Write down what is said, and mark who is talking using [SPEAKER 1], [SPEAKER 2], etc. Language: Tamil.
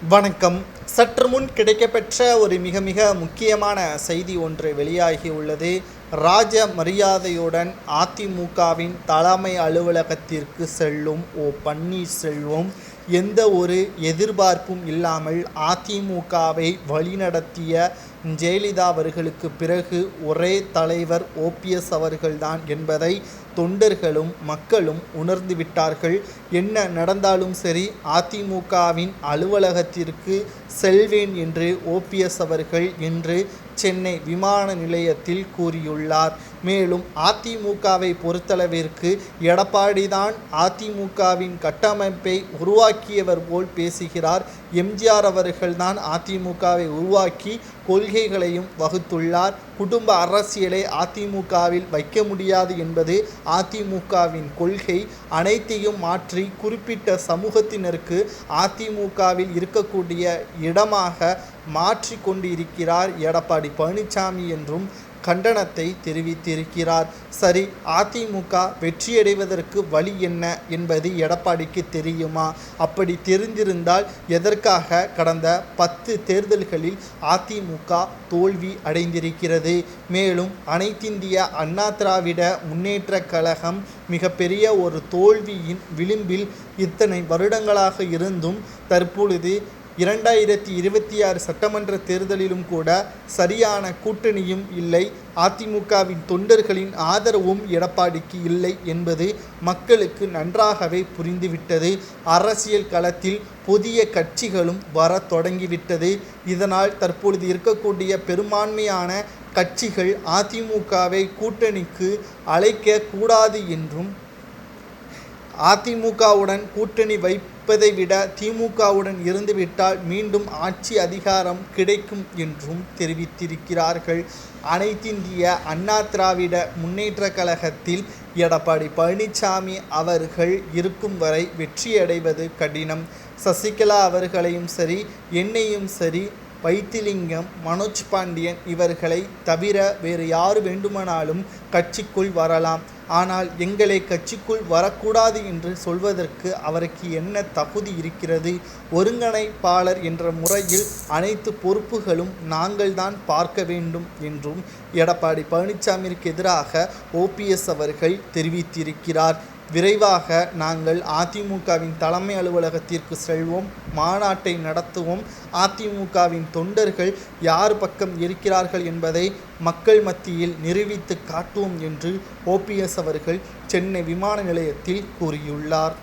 [SPEAKER 1] வணக்கம். சற்று முன் கிடைக்கப்பெற்ற ஒரு மிக மிக முக்கியமான செய்தி ஒன்று வெளியாகி உள்ளது. ராஜ மரியாதையுடன் அதிமுகவின் தலைமை அலுவலகத்திற்கு செல்லும் பன்னீர்செல்வம் எந்த ஒரு எதிர்பார்ப்பும் இல்லாமல் அதிமுகவை வழிநடத்திய ஜெயலலிதா அவர்களுக்கு பிறகு ஒரே தலைவர் ஓபிஎஸ் அவர்கள்தான் என்பதை தொண்டர்களும் மக்களும் உணர்ந்துவிட்டார்கள். என்ன நடந்தாலும் சரி, அதிமுகவின் அலுவலகத்திற்கு செல்வேன் என்று ஓபிஎஸ் அவர்கள் இன்று சென்னை விமான நிலையத்தில் கூறியுள்ளார். மேலும் அதிமுகவை பொறுத்தளவிற்கு எடப்பாடிதான் அதிமுகவின் கட்டமைப்பை உருவாக்கியவர் போல் பேசுகிறார். எம்ஜிஆர் அவர்கள்தான் அதிமுகவை உருவாக்கி கொள்கைகளையும் வகுத்துள்ளார். குடும்ப அரசியலை அதிமுகவில் வைக்க முடியாது என்பது அதிமுகவின் கொள்கை. அனைத்தையும் மாற்றி குறிப்பிட்ட சமூகத்தினருக்கு அதிமுகவில் இருக்கக்கூடிய இடமாக மாற்றி கொண்டிருக்கிறார் எடப்பாடி பழனிசாமி என்றும் கண்டனத்தை தெரிவித்திருக்கிறார். சரி, அதிமுக வெற்றியடைவதற்கு வழி என்ன என்பது எடப்பாடிக்கு தெரியுமா? அப்படி தெரிந்திருந்தால் எதற்காக கடந்த 10 தேர்தல்களில் அதிமுக தோல்வி அடைந்திருக்கிறது? மேலும் அனைத்திந்திய அண்ணா திராவிட முன்னேற்ற கழகம் மிகப்பெரிய ஒரு தோல்வியின் விளிம்பில் இத்தனை வருடங்களாக இருந்தும் தற்பொழுது 2026 சட்டமன்ற தேர்தலிலும் கூட சரியான கூட்டணியும் இல்லை, அதிமுகவின் தொண்டர்களின் ஆதரவும் எடப்பாடிக்கு இல்லை என்பது மக்களுக்கு நன்றாகவே புரிந்துவிட்டது. அரசியல் களத்தில் புதிய கட்சிகளும் வர தொடங்கிவிட்டது. இதனால் தற்பொழுது இருக்கக்கூடிய பெரும்பான்மையான கட்சிகள் அதிமுகவை கூட்டணிக்கு அழைக்க கூடாது என்றும், அதிமுகவுடன் கூட்டணி வைப்பதை விட திமுகவுடன் இருந்துவிட்டால் மீண்டும் ஆட்சி அதிகாரம் கிடைக்கும் என்றும் தெரிவித்திருக்கிறார்கள். அனைத்திந்திய அண்ணா திராவிட முன்னேற்ற கழகத்தில் எடப்பாடி பழனிசாமி அவர்கள் இருக்கும் வரை வெற்றியடைவது கடினம். சசிகலா அவர்களையும் சரி, என்னையும் சரி, வைத்திலிங்கம், மனோஜ் பாண்டியன் இவர்களை தவிர வேறு யார் வேண்டுமானாலும் கட்சிக்குள் வரலாம். ஆனால் எங்களை கட்சிக்குள் வரக்கூடாது என்று சொல்வதற்கு அவருக்கு என்ன தகுதி இருக்கிறது? ஒருங்கிணைப்பாளர் என்ற முறையில் அனைத்து பொறுப்புகளும் நாங்கள்தான் பார்க்க வேண்டும் என்றும் எடப்பாடி பழனிசாமிக்கு எதிராக ஓபிஎஸ் அவர்கள் தெரிவித்திருக்கிறார். விரைவாக நாங்கள் அதிமுகவின் தலைமை அலுவலகத்திற்கு செல்வோம், மாநாட்டை நடத்துவோம், அதிமுகவின் தொண்டர்கள் யார் பக்கம் இருக்கிறார்கள் என்பதை மக்கள் மத்தியில் நிரூபித்து காட்டுவோம் என்று ஓபிஎஸ் அவர்கள் சென்னை விமான நிலையத்தில் கூறியுள்ளார்.